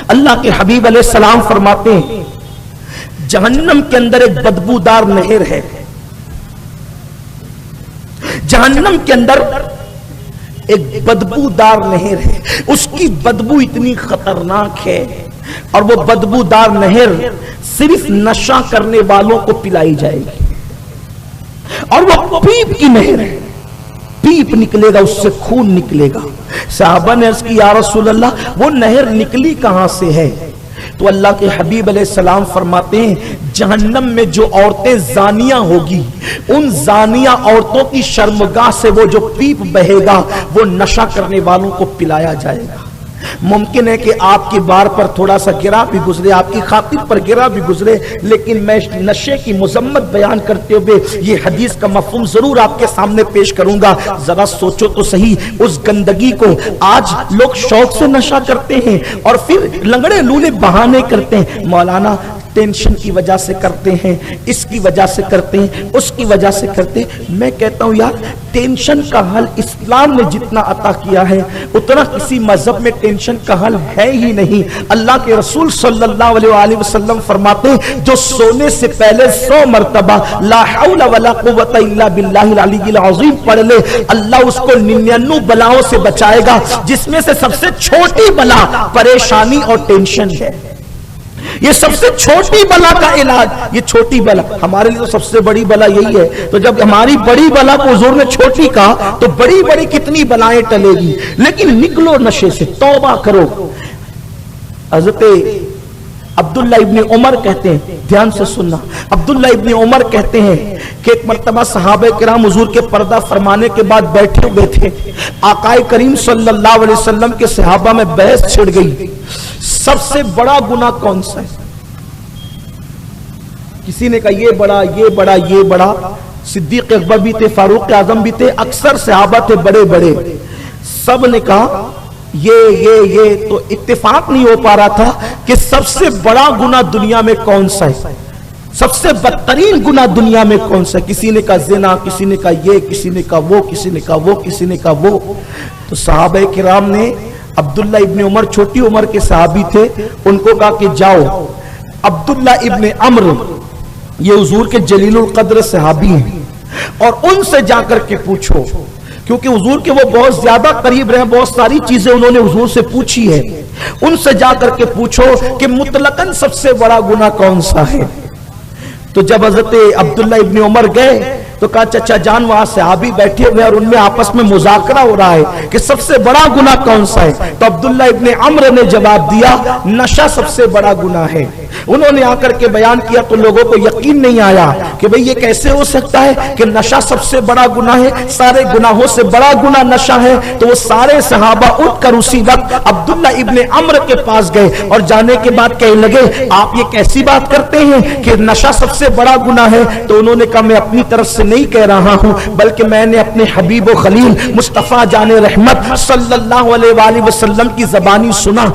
اللہ کے حبیب علیہ السلام فرماتے ہیں جہنم کے اندر ایک بدبودار نہر ہے، جہنم کے اندر ایک بدبودار نہر ہے، اس کی بدبو اتنی خطرناک ہے، اور وہ بدبودار نہر صرف نشہ کرنے والوں کو پلائی جائے گی، اور وہ پیپ کی نہر ہے، پیپ نکلے گا، اس سے خون نکلے گا۔ صحابہ نے عرض کی یا رسول اللہ وہ نہر نکلی کہاں سے ہے؟ تو اللہ کے حبیب علیہ السلام فرماتے ہیں جہنم میں جو عورتیں زانیہ ہوگی، ان زانیہ عورتوں کی شرمگاہ سے وہ جو پیپ بہے گا وہ نشہ کرنے والوں کو پلایا جائے گا۔ ممکن ہے کہ آپ کی بار پر تھوڑا سا گرا بھی گزرے، آپ کی خاطر پر گرا بھی گزرے، لیکن میں نشے کی مذمت بیان کرتے ہوئے یہ حدیث کا مفہوم ضرور آپ کے سامنے پیش کروں گا۔ ذرا سوچو تو صحیح، اس گندگی کو آج لوگ شوق سے نشہ کرتے ہیں اور پھر لنگڑے لولے بہانے کرتے ہیں، مولانا ٹینشن کی وجہ سے کرتے ہیں، اس کی وجہ سے کرتے ہیں، اس کی وجہ سے کرتے ہیں۔ میں کہتا ہوں یار ٹینشن کا حل اسلام نے جتنا عطا کیا ہے اتنا کسی مذہب میں ٹینشن کا حل ہے ہی نہیں۔ اللہ کے رسول صلی اللہ علیہ وآلہ وسلم فرماتے ہیں جو سونے سے پہلے 100 مرتبہ لا حول ولا قوت الا باللہ العلی العظیم پڑھ لے، اللہ اس کو 99 بلاؤں سے بچائے گا، جس میں سے سب سے چھوٹی بلا پریشانی اور ٹینشن ہے۔ یہ سب سے چھوٹی بلا کا علاج، یہ چھوٹی بلا، ہمارے لیے تو سب سے بڑی بلا یہی ہے، تو جب ہماری بڑی بلا کو حضور نے چھوٹی کہا تو بڑی بڑی کتنی بلائیں ٹلے گی۔ لیکن نکلو نشے سے، توبہ کرو۔ حضرت عبداللہ ابن عمر کہتے ہیں، دھیان سے سننا، عبداللہ ابن عمر کہتے ہیں کہ ایک مرتبہ صحابہ کرام حضور کے پردہ فرمانے کے بعد بیٹھے ہوئے تھے، آقا کریم صلی اللہ علیہ وسلم کے صحابہ میں بحث چھڑ گئی سب سے بڑا گناہ کون سا ہے؟ کسی نے کہا یہ بڑا، یہ بڑا، یہ بڑا، صدیق اکبر بھی تھے، فاروق اعظم بھی تھے، اکثر صحابہ تھے بڑے بڑے، سب نے کہا یہ تو اتفاق نہیں ہو پا رہا تھا کہ سب سے بڑا گناہ دنیا میں کون سا ہے، سب سے بدترین گناہ دنیا میں کون سا ہے؟ کسی نے کہا زنا، کسی نے کہا یہ، کسی نے کہا وہ، کسی نے کہا وہ، کسی نے کہا وہ۔ تو صحابہ کرام نے، عبداللہ ابن عمر چھوٹی عمر کے صحابی تھے، ان کو کہا کہ جاؤ عبداللہ ابن عمرو، یہ حضور کے جلیل القدر صحابی ہیں، اور ان سے جا کر کے پوچھو، کیونکہ حضور کے وہ بہت زیادہ قریب رہے، بہت ساری چیزیں انہوں نے حضور سے پوچھی ہے، ان سے جا کر کے پوچھو کہ مطلقاً سب سے بڑا گناہ کون سا ہے۔ تو جب حضرت عبداللہ ابن عمر گئے تو کہا چچا جان وہاں صحابی بیٹھے ہوئے اور ان میں آپس میں مذاکرہ ہو رہا ہے کہ سب سے بڑا گناہ کون سا ہے؟ تو عبداللہ ابن عمر نے جواب دیا نشہ سب سے بڑا گناہ ہے۔ انہوں نے آ کر کے بیان کیا تو لوگوں کو یقین نہیں آیا کہ بھئی یہ کیسے ہو سکتا ہے کہ نشہ سب سے بڑا گناہ ہے، سارے گناہوں سے بڑا گناہ نشہ ہے۔ تو وہ سارے صحابہ اٹھ کر اسی وقت عبداللہ ابن عمر کے پاس گئے اور جانے کے بعد کہنے لگے آپ یہ کیسی بات کرتے ہیں کہ نشہ سب سے بڑا گناہ ہے؟ تو انہوں نے کہا میں اپنی طرف سے نہیں کہہ رہا ہوں، بلکہ میں نے اپنے حبیب و خلیل مصطفیٰ جان رحمت صلی اللہ علیہ وآلہ وسلم کی زبانی سنا